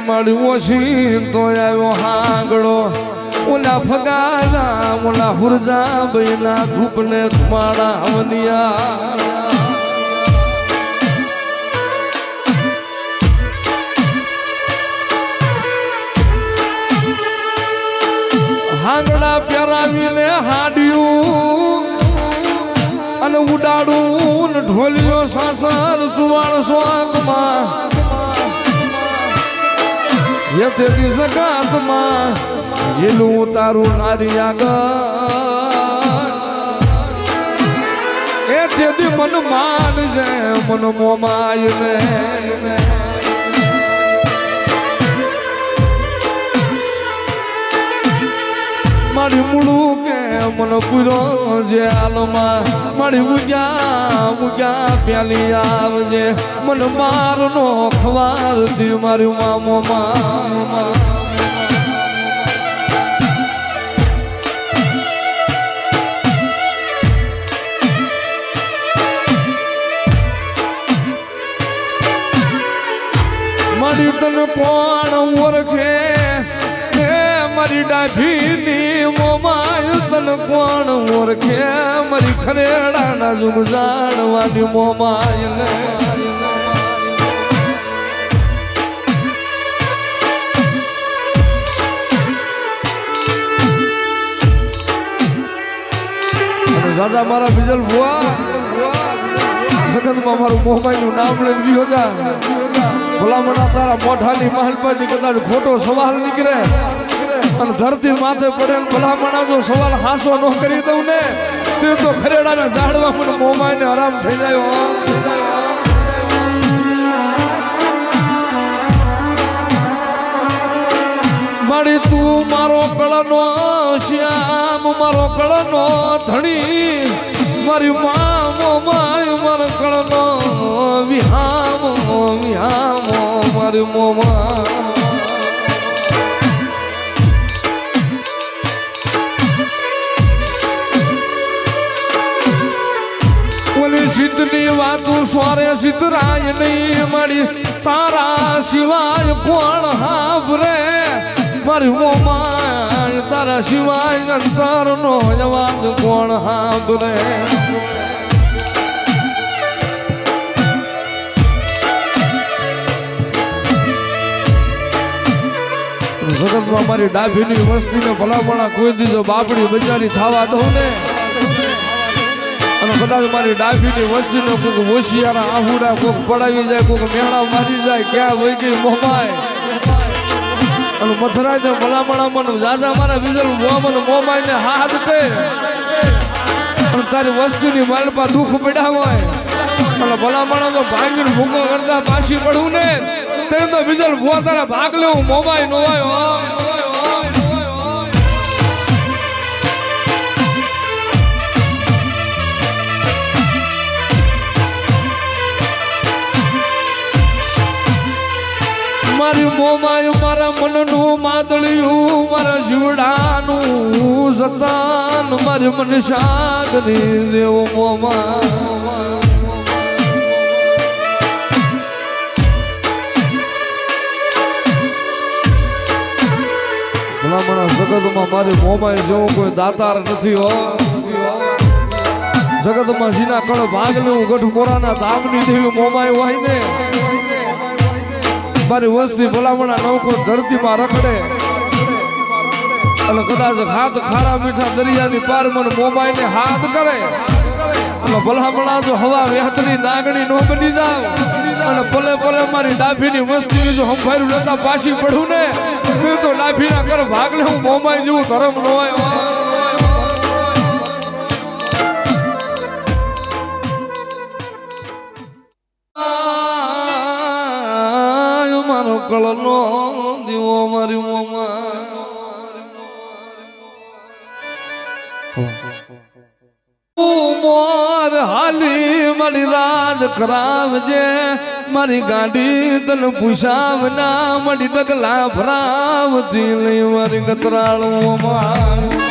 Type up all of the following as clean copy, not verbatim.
મળ્યો ઓછી તો આવ્યો હાગડો ઓલા ફગારા ઓલા હુરજા બૈના ધૂપને માળા અવનિયા હાંગડા પહેરાવીને હાડ્યું અને ઉડાડું ને ઢોલિયો સાસર સુવાળ સ્વાગમાં એ તેની સગાતમાં એલું તારું નારી આગળ એ તેથી મન માન છે મન મોમાય ને મારી મુળું કે મન પૂરો જે હાલમાં મારી ઉગ્યા પ્યાલી આવજે મન મારનો ખવારતી મારી મામો મારી તને કોણ ઓળખે મારી ડાભીની મોમાય તન કોણ ઓળખે મારી ખરેડાના જુગ જાણવાની મોમાય ને દાદા મારા બીજલ ભુવા જગતમાં મારું મોમાયનું નામ લઈને ગયો જા ભલામણા તારા મોઢાની મહલ પરથી કદાચ ખોટો સવાલ નીકળે અને ધરતી માથે પડે ભલામણા જો સવાલ હાસો ન કરી દઉં ને તે તો ખરેડાને ઝાડવા મને મોમાય ને આરામ થઈ જાય મારી તું મારો કળનો શ્યામ મારો કળનો ધણી મારી મોમાય મારો કળનો વિહામો મારી મોમા સિદ્ધની વાતું સ્વારે સિદ્ધરાય નહીં મારી તારા સિવાય કોણ હાભરે મારી મોમાય તારા સિવાય અંતરનો અવાજ કોણ હાભરે જગતમાં મારી ડાભીની વસ્તીને ભલામણા કોઈ દીધો બાપડી બજારી થવા દઉં ને અને કદાચ મારી ડાભીની વસ્તીનો કોઈક હોશિયારા આહુડા કોઈક પડાવી જાય કોઈક મેળા મારી જાય ક્યાં વહી ગઈ મોમાય અને મથરાય ભલામણા મને દાદા મારા બીજલ મને મોમાય ને હાથ દે અને તારી વસ્તીની માલપા દુઃખ પડ્યા હોય અને ભલામણા તો ભાંગીને ભૂકો કરતા પાછી પડવું ને તે તો બીજલ ભૂવા તારા ભાગ લેવું મોમાય નો હોય મારી મોમાય મારા મનનું માદળિયું મારા જીવડાનું સતાન મારી મન સાગરી દેવ મોમા ભલામણા જગતમાં મારી મોમાય જેવો કોઈ દાતાર નથી હો જગતમાં સીના કણ ભાગ લેવું ગઢ મોરાના ધામની દેવી મોમાય હોય ને મારી વસ્તી ભલામણા નૌકો ધરતીમાં રખડે અને કદાચ હાથ ખારા મીઠા દરિયાની પાર મને મોમાય ને હાથ કરે અને ભલામણા જો હવા વેહતની નાગણી નો બની જાવ અને ભલે ભલે મારી ડાભીની વસ્તી જો હંફાર્યું લેતા પાછી પડું ને તો ડાભીના કર ભાગ લે હું મોમાય જેવું ધર્મ ન હોય કળનો દીવો મારી મોમા મોર હાલી મારી રાજ કરાવજે મારી ગાડી તને પૂછાવ ના મારી ડગલા ભરાવતી લઈ મારી ગતરાળું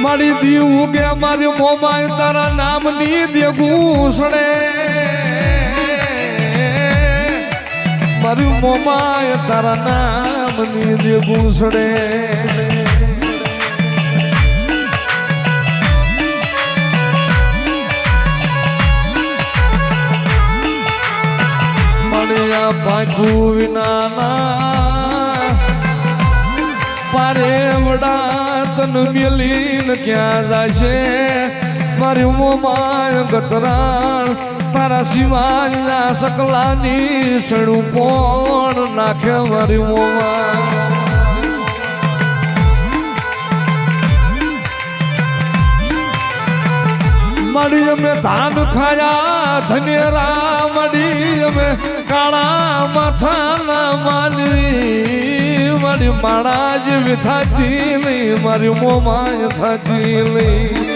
મારી દીવ ઉગે મારી મોમાય તારા નામની દે ઘૂસણે મારી મોમાય તારા નામની દે ઘૂસણે મળ્યા ભાગું વિનાના પારેવડા તન મેલીને ક્યાં જાશે મારી મોમાય ગતરાણ તારા સિવાયના સકલાની સણું કોણ નાખે મારી મોમાય મળી અમે ધાન ખાયા ધનેરા મળી અમે કાળા માથાના માલી મારી માળા જેવી થાતી નહીં મારી મોમાય થાતી નહીં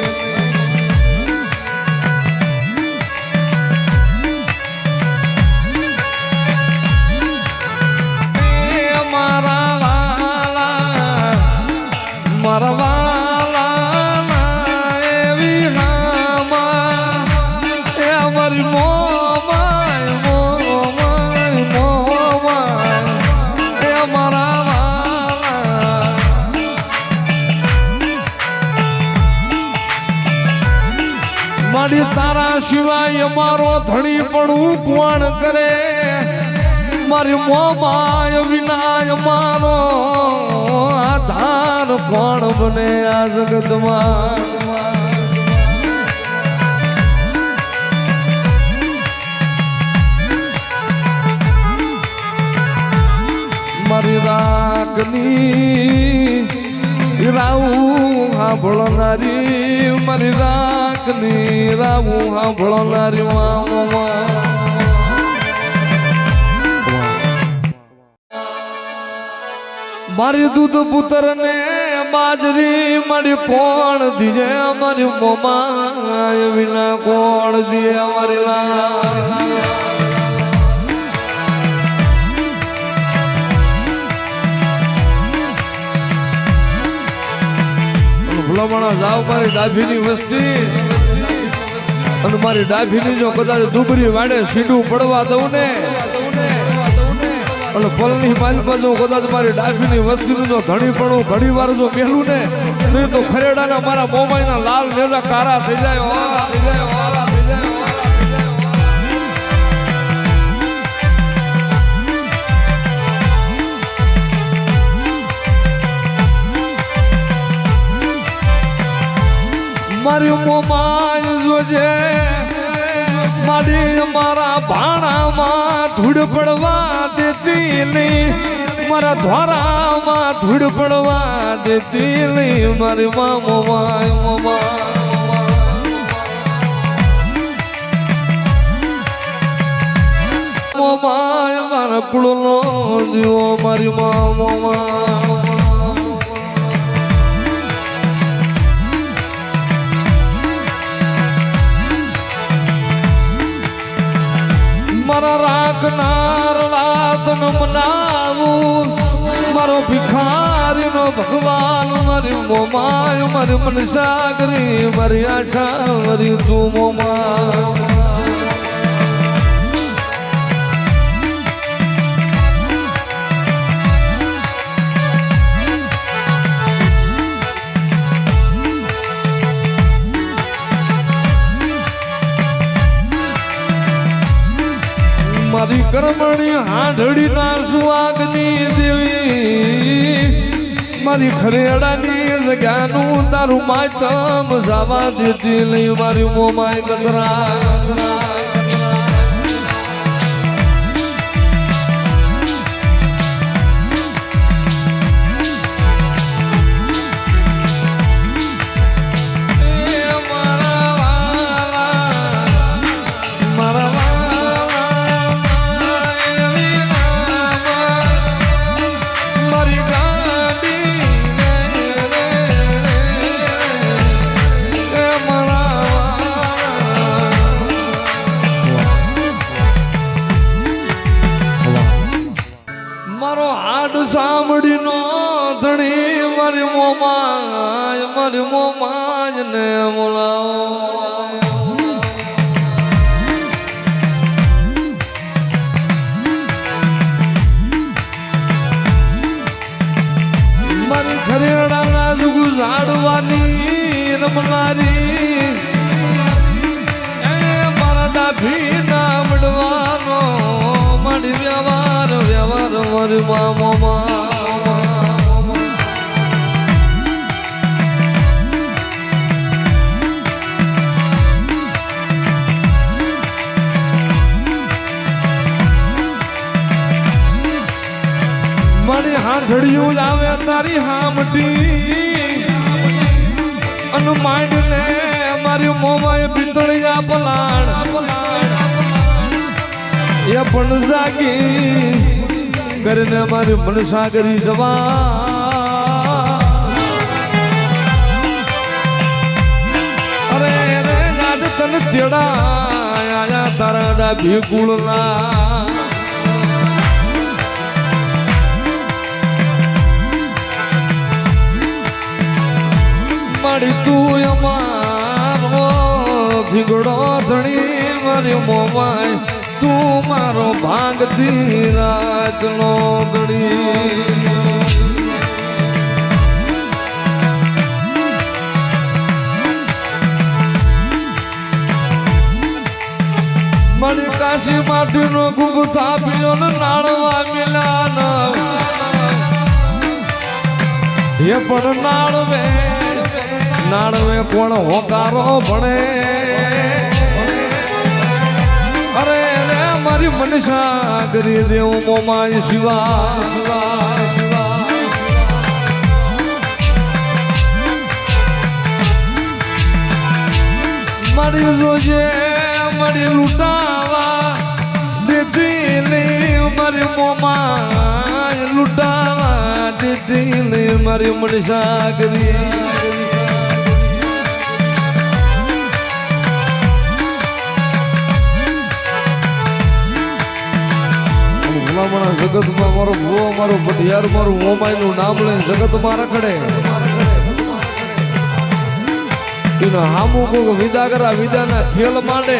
મારા વાલા મારા વાલા એવી મારી મોમાય મોમાય મોમાય એ મારા વાલા મારી તારા સિવાય મારો ધણી પણ કોણ કરે મારી મોમાય વિનાય મારો આધાર કોણ બને આ જગતમાં મારી રાખની રાવું સાંભળનારી મારી રાખની રાવું સાંભળનારી મારી દૂધ પુત્ર ને બાજરી મારી કોણ દીજે મારી મોમાય વિના કોણ દીએ મારી ભલામણા જાવ મારી ડાભીની વસ્તી અને મારી ડાભીની જો કદાચ દુબરી વાડે સીડું પડવા દઉં ને અને પલની માલમાં જો કદાચ મારી ડાભીની વસ્તીનું જો ઘણી પણ ઘણી વાર જો મેલું ને નહીં તો ખરેડાના મારા મોમાઈના લાલ નેજા કારા થઈ જાય થઈ જાય મારી મોમાય જોજે મારી મારા ભાણામાં ધૂળ પડવા દેતી નહીં મારા ધોરામાં ધૂળ પડવા દેતી નહીં મારી મોમાય મોમાય મારા કુળનો દીવો મારી મોમાય મારા રાખનાર રાતન મનાવું મારો ભિખારીનો ભગવાન મારી મોમાય મારી મનસાગરી મારી આશા મારી તું મોમાય મારી કર્મણી હાંડળી ના સુવાગની દેવી મારી ખરેડાની જગ્યાનું તારું માતમ જવા દેતી નહીં મારી મોમાય કતરા મોમાજ ને બોલાવો મારી ખરેડાના જુગુ ઝાડવાની રમનારી મારા ડાભી ના મળવાનો મારી વ્યવહાર મારી મામા મારી હાથડિયું લાવે તારી હામટી અને માંડ ને મારી મોમાએ પિતળિયા પલાણ એ પણ જાગી કરીને મારી મનસા કરી જવા અરે રે ગાડ તન તેડા આયા તારા ડાભી કુળના મારી તું અમારો ભીગડો ધણી મારી મોમાય તું મારો ભાગતી રાતનો ધણી મારી કાશી માટીનો ગુબ થાપ્યો ને નાળવા મિલાન એ પણ નાળવે કોણ હોકારો ભણે અરે રે મારી મનસા કરી દેવું મોમાય શિવા મારી જોજે મારી લૂંટાવા દેતી નહીં મારી મોમાય લૂંટાવા દેતી નહીં મારી મનસા કરી જગતમાં મારો ભૂવો મારો ભટિયાર મારું મોમાઈ નું નામ લઈને જગતમાં રખડે એનો હામુ કોક વિદા કરા વિદાના ખેલ માંડે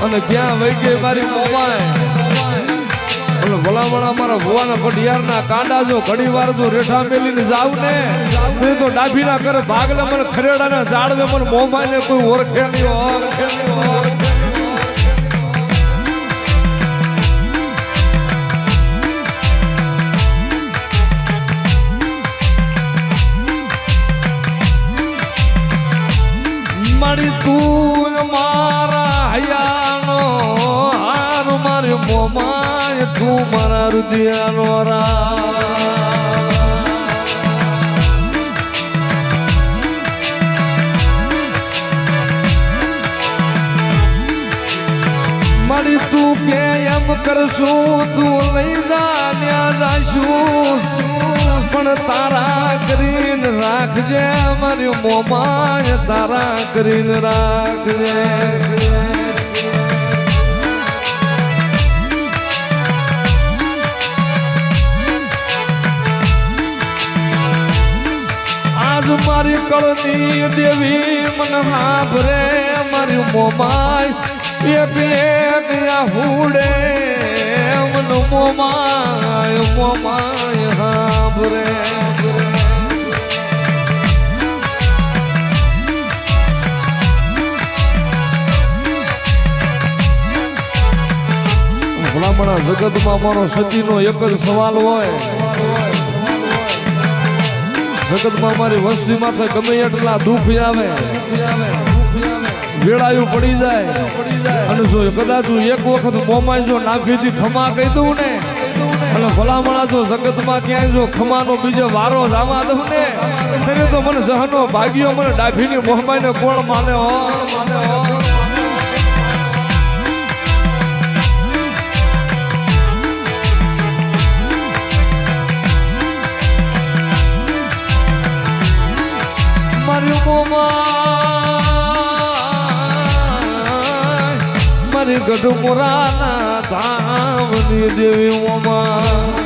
અને ક્યાં વહી ગઈ મારી મોમાય અને ભલામણા મારા ભુવાના ભટિયારના કાંડા જો ઘણી વાર જો રેઠા મેલીને જાવ ને તો ડાભીના કરે ભાગલે મને ખરેડાના ઝાડવે મને મોમાઈ ને કોઈ ઓળખે નહીં મારી તું મારા હૈયાનો હાર મારી મોમાય તું મારા હૃદયનો રા મારી તું કે એમ કરશું તું લઈ જા જાશું પણ તારા કરીને રાખજે મારી મોમાય તારા કરીને રાખજે આજ મારી કળની દેવી મને હાભરે મારી મોમાય એક હુડે મન મોમાય હાભરે ભલામણા જગતમાં મારો સચીનો એક જ સવાલ હોય જગતમાં મારી વસ્તી માથે ગમે એટલા દુઃખ આવે વેળાયું પડી જાય અને જો કદાચ એક વખત મોમાય જો નાભીથી ખમા કહી દઉં ને અને ભલામણા જો જગતમાં ક્યાંય જો ખમાનો બીજો વારો જ આવા દઉં ને ત્યારે તો મને સહનો ભાગ્યો મને ડાભીની મોહમાઈને કોણ માને હો મારી મોમાય મારી ગઢપુરાના ધામની દેવી મોમા